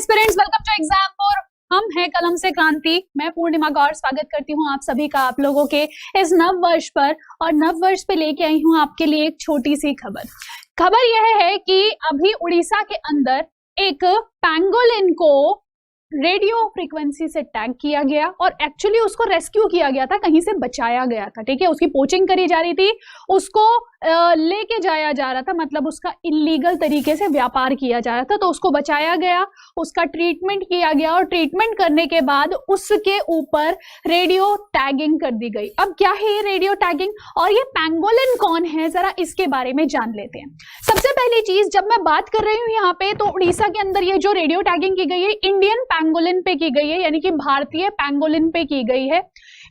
Aspirants, welcome to exam. हम हैं कलम से क्रांति। मैं पूर्णिमा गौर स्वागत करती हूँ आप सभी का आप लोगों के इस नव वर्ष पर। और नव वर्ष पे लेके आई हूँ आपके लिए एक छोटी सी खबर यह है कि अभी उड़ीसा के अंदर एक पैंगोलिन को रेडियो फ्रीक्वेंसी से टैग किया गया और एक्चुअली उसको रेस्क्यू किया गया था, कहीं से बचाया गया था। ठीक है, उसकी पोचिंग करी जा रही थी, उसको लेके जाया जा रहा था, मतलब उसका इलीगल तरीके से व्यापार किया जा रहा था, तो उसको बचाया गया, उसका ट्रीटमेंट किया गया और ट्रीटमेंट करने के बाद उसके ऊपर रेडियो टैगिंग कर दी गई। अब क्या है ये रेडियो टैगिंग और ये पैंगोलिन कौन है, जरा इसके बारे में जान लेते हैं। सबसे पहली चीज, जब मैं बात कर रही हूँ यहाँ पे, तो उड़ीसा के अंदर ये जो रेडियो टैगिंग की गई है इंडियन पैंगोलिन पे की गई है, यानी कि भारतीय पैंगोलिन पे की गई है।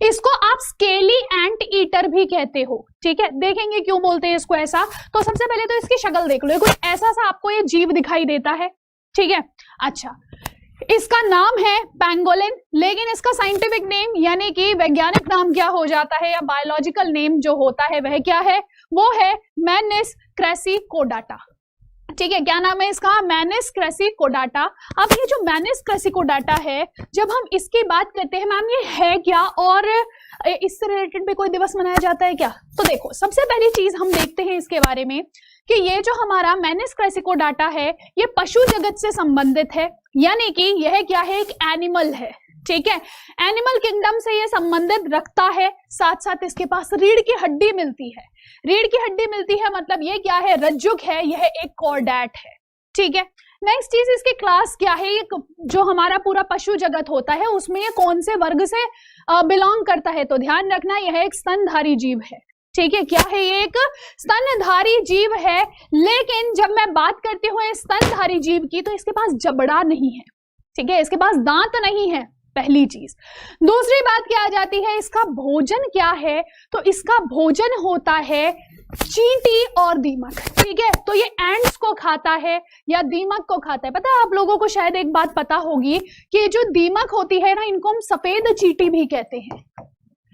इसको आप स्केली एंट ईटर भी कहते हो। ठीक है, देखेंगे क्यों बोलते हैं इसको ऐसा। तो सबसे पहले तो इसकी शक्ल देख लो, कुछ ऐसा सा आपको ये जीव दिखाई देता है। ठीक है, अच्छा, इसका नाम है पैंगोलिन, लेकिन इसका साइंटिफिक नेम यानी कि वैज्ञानिक नाम क्या हो जाता है या बायोलॉजिकल नेम जो होता है वह क्या है, वो है मैनिस क्रेसिकोडाटा। ठीक है, क्या नाम है इसका, मैनिस क्रेसिकोडाटा। अब ये जो मैनिस क्रेसिकोडाटा है, जब हम इसकी बात करते हैं मैम ये है क्या और इससे रिलेटेड भी कोई दिवस मनाया जाता है क्या, तो देखो सबसे पहली चीज हम देखते हैं इसके बारे में कि ये जो हमारा मैनिस क्रेसिकोडाटा है ये पशु जगत से संबंधित है, यानी कि यह क्या है, एक एनिमल है। ठीक है, एनिमल किंगडम से ये संबंधित रखता है, साथ साथ इसके पास रीढ़ की हड्डी मिलती है। रीढ़ की हड्डी मिलती है मतलब ये क्या है, रज्जुक है, यह एक कॉर्डेट है। ठीक है, नेक्स्ट चीज इसके क्लास क्या है, ये जो हमारा पूरा पशु जगत होता है उसमें ये कौन से वर्ग से बिलोंग करता है, तो ध्यान रखना यह एक स्तनधारी जीव है। ठीक है, क्या है, ये एक स्तनधारी जीव है। लेकिन जब मैं बात करती हूँ स्तनधारी जीव की, तो इसके पास जबड़ा नहीं है। ठीक है, इसके पास दांत नहीं है, पहली चीज। दूसरी बात क्या आ जाती है, इसका भोजन क्या है, तो इसका भोजन होता है चींटी और दीमक। ठीक है, तो ये एंड्स को खाता है या दीमक को खाता है। पता है आप लोगों को शायद एक बात पता होगी कि जो दीमक होती है ना, इनको हम सफेद चींटी भी कहते हैं।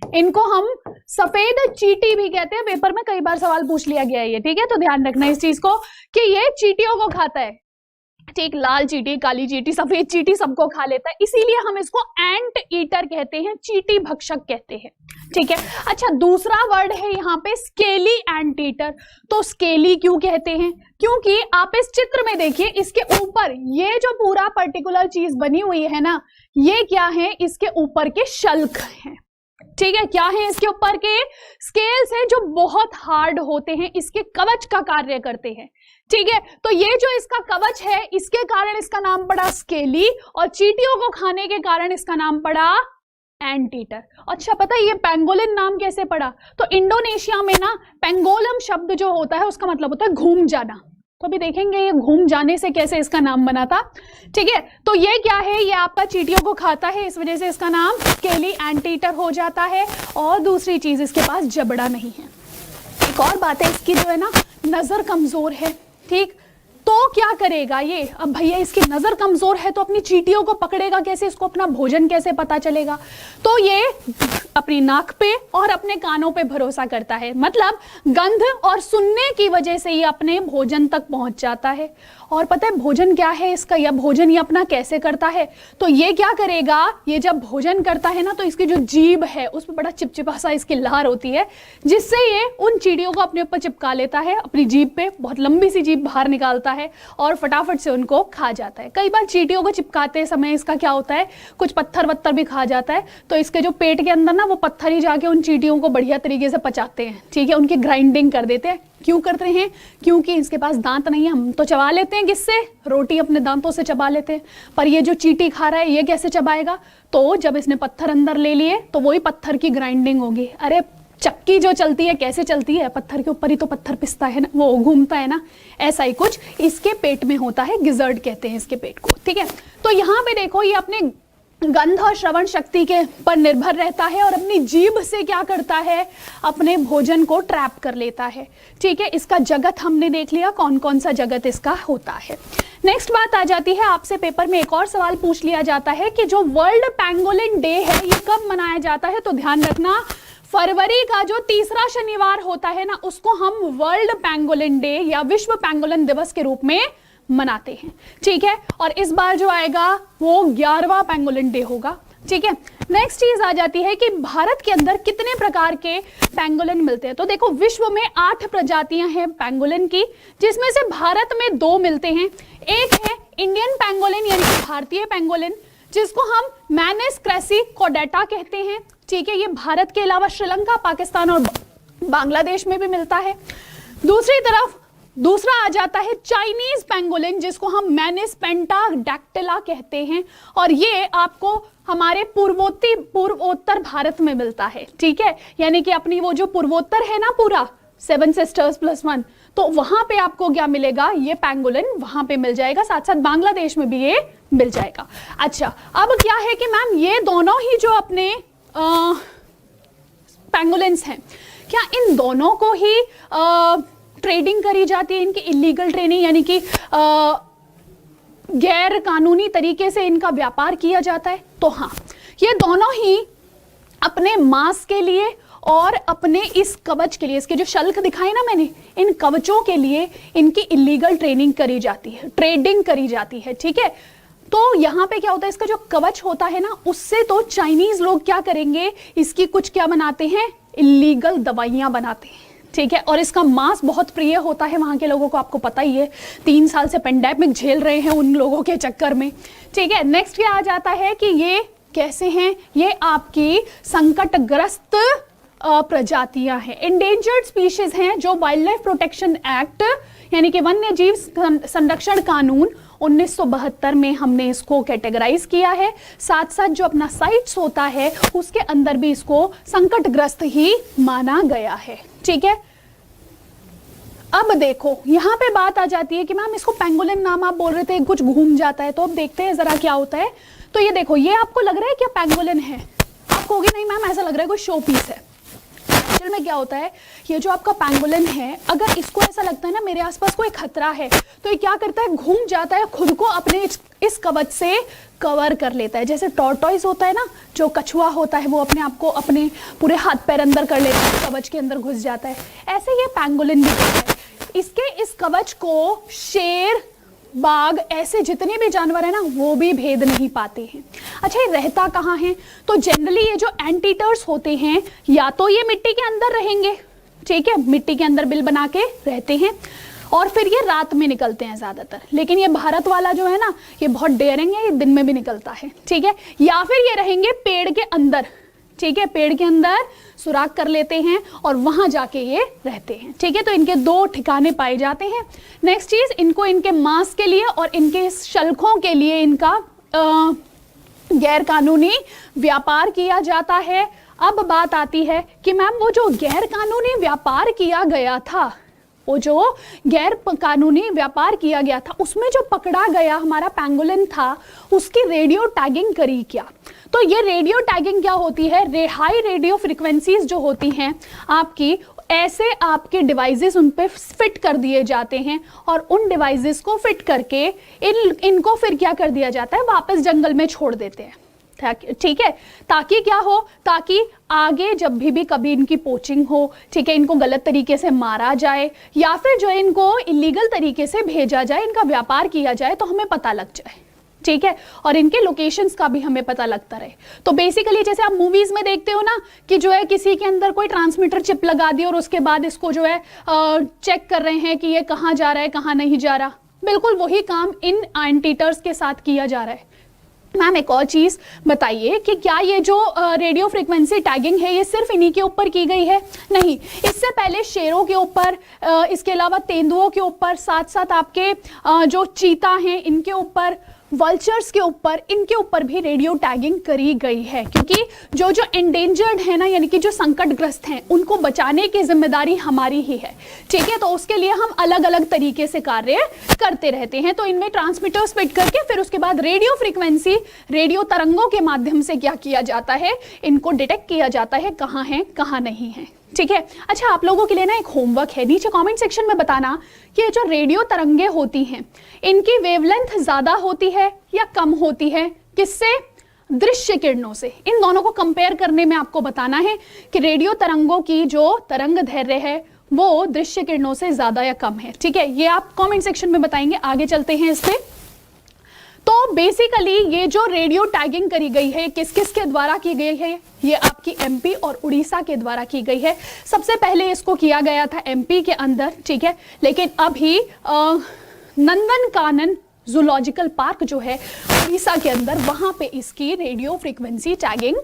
इनको हम सफेद चींटी भी कहते हैं, पेपर में कई बार सवाल पूछ लिया गया है ये। ठीक है, तो ध्यान रखना इस चीज को कि ये चींटियों को खाता है। ठीक, लाल चींटी, काली चींटी, सफेद चींटी सबको खा लेता है, इसीलिए हम इसको एंट ईटर कहते हैं, चींटी भक्षक कहते हैं। ठीक है, अच्छा, दूसरा वर्ड है यहाँ पे स्केली एंट ईटर। तो स्केली क्यों कहते हैं, क्योंकि आप इस चित्र में देखिए, इसके ऊपर ये जो पूरा पर्टिकुलर चीज बनी हुई है ना, ये क्या है, इसके ऊपर के शल्क हैं। ठीक है, क्या है, इसके ऊपर के स्केल्स हैं जो बहुत हार्ड होते हैं, इसके कवच का कार्य करते हैं। ठीक है, तो ये जो इसका कवच है इसके कारण इसका नाम पड़ा स्केली, और चींटियों को खाने के कारण इसका नाम पड़ा एंट ईटर। अच्छा, पता है ये पैंगोलिन नाम कैसे पड़ा, तो इंडोनेशिया में ना पेंगोलम शब्द जो होता है उसका मतलब होता है घूम जाना। तो अभी देखेंगे ये घूम जाने से कैसे इसका नाम बना था। ठीक है, तो ये क्या है, ये आपका चींटियों को खाता है, इस वजह से इसका नाम स्केली एंट ईटर हो जाता है। और दूसरी चीज, इसके पास जबड़ा नहीं है। एक और बात है, इसकी जो है ना नजर कमजोर है। ठीक, तो क्या करेगा ये, अब भैया इसकी नजर कमजोर है तो अपनी चींटियों को पकड़ेगा कैसे, इसको अपना भोजन कैसे पता चलेगा, तो ये अपनी नाक पे और अपने कानों पे भरोसा करता है, मतलब गंध और सुनने की वजह से ये अपने भोजन तक पहुंच जाता है। और पता है भोजन क्या है इसका, या भोजन ये अपना कैसे करता है, तो ये क्या करेगा, ये जब भोजन करता है ना, तो इसकी जो जीभ है उस पर बड़ा चिपचिपा सा इसकी लहर होती है, जिससे ये उन चींटियों को अपने ऊपर चिपका लेता है, अपनी जीभ पे बहुत लंबी सी जीभ बाहर निकालता है और फटाफट से उनको खा जाता है। कई बार चींटियों को चिपकाते समय इसका क्या होता है, कुछ पत्थर वत्थर भी खा जाता है, तो इसके जो पेट के अंदर ना वो पत्थर ही जाके उन चींटियों को बढ़िया तरीके से पचाते हैं। ठीक है, उनकी ग्राइंडिंग कर देते हैं। क्यों करते हैं, क्योंकि इसके पास दांत नहीं है। हम तो चबा लेते हैं, किससे, रोटी अपने दांतों से चबा लेते हैं, पर ये जो चींटी खा रहा है ये कैसे चबाएगा, तो जब इसने पत्थर अंदर ले लिए तो वही पत्थर की ग्राइंडिंग होगी। अरे चक्की जो चलती है कैसे चलती है, पत्थर के ऊपर ही तो पत्थर पिसता है ना, वो घूमता है ना, ऐसा ही कुछ इसके पेट में होता है, गिजर्ड कहते हैं इसके पेट को। ठीक है, तो यहाँ पे देखो ये अपने गंध और श्रवण शक्ति के पर निर्भर रहता है और अपनी जीभ से क्या करता है, अपने भोजन को ट्रैप कर लेता है। ठीक है, इसका जगत हमने देख लिया, कौन कौन सा जगत इसका होता है। नेक्स्ट बात आ जाती है, आपसे पेपर में एक और सवाल पूछ लिया जाता है कि जो वर्ल्ड पैंगोलिन डे है ये कब मनाया जाता है, तो ध्यान रखना फरवरी का जो तीसरा शनिवार होता है ना, उसको हम वर्ल्ड पैंगोलिन डे या विश्व पैंगोलिन दिवस के रूप में मनाते हैं, ठीक है। और इस बार जो आएगा वो 11वां पेंगोलिन डे होगा, ठीक है। नेक्स्ट चीज आ जाती है कि भारत के अंदर कितने प्रकार के पेंगोलिन मिलते हैं। तो देखो विश्व में 8 प्रजातियां हैं पेंगोलिन की, जिसमें से भारत में 2 मिलते हैं। एक है इंडियन पेंगोलिन यानी कि भारतीय पेंगोलिन, जिसको हम मैनिस क्रेसी कॉर्डेटा कहते हैं, ठीक है। ये भारत के अलावा श्रीलंका, पाकिस्तान और बांग्लादेश में भी मिलता है। दूसरी तरफ दूसरा आ जाता है चाइनीज पेंगोलिन, जिसको हम मैनिस पेंटाडैक्टिला कहते हैं, और ये आपको हमारे पूर्वोत्तर भारत में मिलता है, ठीक है। यानी कि अपनी वो जो पूर्वोत्तर है ना पूरा 7 सिस्टर्स + 1, तो वहां पे आपको क्या मिलेगा, ये पेंगोलिन वहां पे मिल जाएगा, साथ साथ बांग्लादेश में भी ये मिल जाएगा। अच्छा, अब क्या है कि मैम ये दोनों ही जो अपने पेंगोलिन्स हैं, क्या इन दोनों को ही ट्रेडिंग करी जाती है, इनकी इलीगल ट्रेनिंग यानी कि गैर कानूनी तरीके से इनका व्यापार किया जाता है? तो हाँ, ये दोनों ही अपने मांस के लिए और अपने इस कवच के लिए, इसके जो शल्क दिखाए ना मैंने, इन कवचों के लिए इनकी इलीगल ट्रेनिंग करी जाती है, ट्रेडिंग करी जाती है, ठीक है। तो यहाँ पे क्या होता है, इसका जो कवच होता है ना, उससे तो चाइनीज लोग क्या करेंगे, इसकी कुछ क्या बनाते हैं, इलीगल दवाइयां बनाते हैं, ठीक है। और इसका मांस बहुत प्रिय होता है वहां के लोगों को, आपको पता ही है, 3 साल से पेंडेमिक झेल रहे हैं उन लोगों के चक्कर में, ठीक है। नेक्स्ट क्या आ जाता है कि ये कैसे हैं, ये आपकी संकटग्रस्त प्रजातियां हैं, इंडेंजर्ड स्पीशीज हैं, जो वाइल्ड लाइफ प्रोटेक्शन एक्ट यानी कि वन्य जीव संरक्षण कानून 1972 में हमने इसको कैटेगराइज किया है। साथ साथ जो अपना साइट्स होता है उसके अंदर भी इसको संकटग्रस्त ही माना गया है, ठीक है। अब देखो यहाँ पे बात आ जाती है कि मैम इसको पेंगोलिन नाम आप बोल रहे थे, कुछ घूम जाता है, तो अब देखते हैं जरा क्या होता है। तो ये देखो, ये आपको लग रहा है क्या पेंगोलिन है? आप कहोगे नहीं मैम ऐसा लग रहा है कोई शो पीस है। एक्चुअल में क्या होता है, ये जो आपका पेंगोलिन है, अगर इसको ऐसा लगता है ना मेरे आसपास कोई खतरा है, तो ये क्या करता है, घूम जाता है, खुद को अपने इस कवच से कवर कर लेता है। जैसे टॉर्टॉइस होता है ना, जो कछुआ होता है, वो अपने आप को अपने पूरे हाथ पैर अंदर कर लेता है, कवच के अंदर घुस जाता है, ऐसे ये पेंगोलिन भी करता है। इसके इस कवच को शेर, बाघ, ऐसे जितने भी जानवर है ना, वो भी भेद नहीं पाते हैं। अच्छा, ये रहता कहाँ है? तो जनरली ये जो एंटीटर्स होते हैं, या तो ये मिट्टी के अंदर रहेंगे, ठीक है, मिट्टी के अंदर बिल बना के रहते हैं, और फिर ये रात में निकलते हैं ज्यादातर। लेकिन ये भारत वाला जो है ना, ये बहुत डेयरिंग है, ये दिन में भी निकलता है, ठीक है। या फिर ये रहेंगे पेड़ के अंदर, ठीक है, पेड़ के अंदर सुराख कर लेते हैं और वहां जाके ये रहते हैं, ठीक है। तो इनके 2 ठिकाने पाए जाते हैं। नेक्स्ट चीज, इनको इनके मांस के लिए और इनके शल्कों के लिए इनका गैर कानूनी व्यापार किया जाता है। अब बात आती है कि मैम वो जो गैर कानूनी व्यापार किया गया था, वो जो गैर कानूनी व्यापार किया गया था, उसमें जो पकड़ा गया हमारा पेंगोलिन था, उसकी रेडियो टैगिंग करी क्या? तो ये रेडियो टैगिंग क्या होती है, हाई रेडियो फ्रीक्वेंसीज जो होती हैं आपकी, ऐसे आपके डिवाइसेस उन पे फिट कर दिए जाते हैं, और उन डिवाइसेस को फिट करके इनको फिर क्या कर दिया जाता है, वापस जंगल में छोड़ देते हैं, ठीक है। ताकि क्या हो, ताकि आगे जब भी कभी इनकी पोचिंग हो, ठीक है, इनको गलत तरीके से मारा जाए या फिर जो इनको इलीगल तरीके से भेजा जाए, इनका व्यापार किया जाए, तो हमें पता लग जाए, ठीक है, और इनके लोकेशंस का भी हमें पता लगता रहे। तो बेसिकली जैसे आप मूवीज में देखते हो ना कि जो है किसी के अंदर कोई ट्रांसमीटर चिप लगा दी और उसके बाद इसको जो है चेक कर रहे हैं कि ये कहाँ जा रहा है, कहाँ नहीं जा रहा, बिल्कुल वही काम इन एंटीटर्स के साथ किया जा रहा है। मैम एक और चीज बताइए कि क्या ये जो रेडियो फ्रीक्वेंसी टैगिंग है, ये सिर्फ इन्हीं के ऊपर की गई है? नहीं, इससे पहले शेरों के ऊपर, इसके अलावा तेंदुओं के ऊपर, साथ साथ आपके जो चीता हैं इनके ऊपर, वल्चर्स के ऊपर, इनके ऊपर भी रेडियो टैगिंग करी गई है, क्योंकि जो एंडेंजर्ड है ना, यानी कि जो संकटग्रस्त हैं, उनको बचाने की जिम्मेदारी हमारी ही है, ठीक है। तो उसके लिए हम अलग अलग तरीके से कार्य करते रहते हैं। तो इनमें ट्रांसमीटर्स फिट करके फिर उसके बाद रेडियो फ्रीक्वेंसी, रेडियो तरंगों के माध्यम से क्या किया जाता है, इनको डिटेक्ट किया जाता है कहाँ है कहाँ नहीं है, ठीक है। अच्छा, आप लोगों के लिए ना एक होमवर्क है, नीचे कमेंट सेक्शन में बताना कि जो रेडियो तरंगे होती हैं, इनकी वेवलेंथ ज्यादा होती है या कम होती है, किससे? दृश्य किरणों से। इन दोनों को कंपेयर करने में आपको बताना है कि रेडियो तरंगों की जो तरंग दैर्घ्य है वो दृश्य किरणों से ज्यादा या कम है। ठीक है, ये आप कमेंट सेक्शन में बताएंगे। आगे चलते हैं इस पे। तो बेसिकली ये जो रेडियो टैगिंग करी गई है किस किस के द्वारा की गई है, ये आपकी एमपी और उड़ीसा के द्वारा की गई है। सबसे पहले इसको किया गया था एमपी के अंदर, ठीक है, लेकिन अभी नंदनकानन जूलॉजिकल पार्क जो है उड़ीसा के अंदर, वहां पे इसकी रेडियो फ्रीक्वेंसी टैगिंग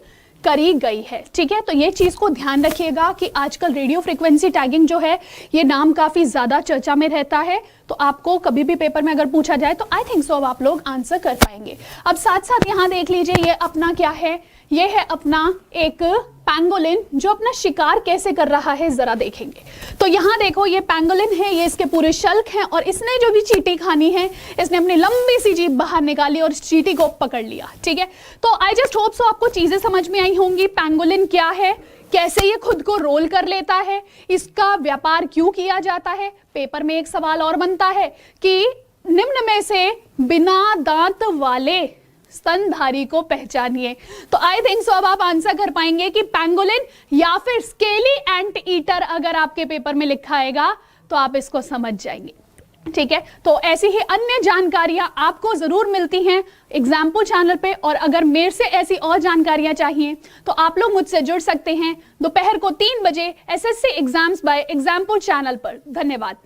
करी गई है। ठीक है, तो ये चीज को ध्यान रखिएगा कि आजकल रेडियो फ्रीक्वेंसी टैगिंग जो है ये नाम काफी ज्यादा चर्चा में रहता है। तो आपको कभी भी पेपर में अगर पूछा जाए तो आई थिंक सो अब आप लोग आंसर कर पाएंगे। अब साथ साथ यहाँ देख लीजिए, ये अपना क्या है, ये है अपना एक पैंगोलिन जो अपना शिकार कैसे कर रहा है जरा देखेंगे। तो यहाँ देखो ये पैंगोलिन है, ये इसके पूरे शल्क हैं और इसने जो भी चींटी खानी है इसने अपनी लंबी सी जीभ बाहर निकाली और चींटी को पकड़ लिया। ठीक है, तो आई जस्ट होप सो आपको चीजें समझ में आई होंगी। पैंगोलिन क्या है, कैसे ये खुद को रोल कर लेता है, इसका व्यापार क्यों किया जाता है। पेपर में एक सवाल और बनता है कि निम्न में से बिना दांत वाले स्तनधारी को पहचानिए। तो आई थिंक सो अब आप आंसर कर पाएंगे कि पैंगोलिन या फिर स्केली एंट ईटर अगर आपके पेपर में लिखा आएगा तो आप इसको समझ जाएंगे। ठीक है, तो ऐसी ही अन्य जानकारियां आपको जरूर मिलती हैं एग्जाम्पल चैनल पे, और अगर मेरे से ऐसी और जानकारियां चाहिए तो आप लोग मुझसे जुड़ सकते हैं दोपहर को 3 बजे SSC exams by example channel पर। धन्यवाद।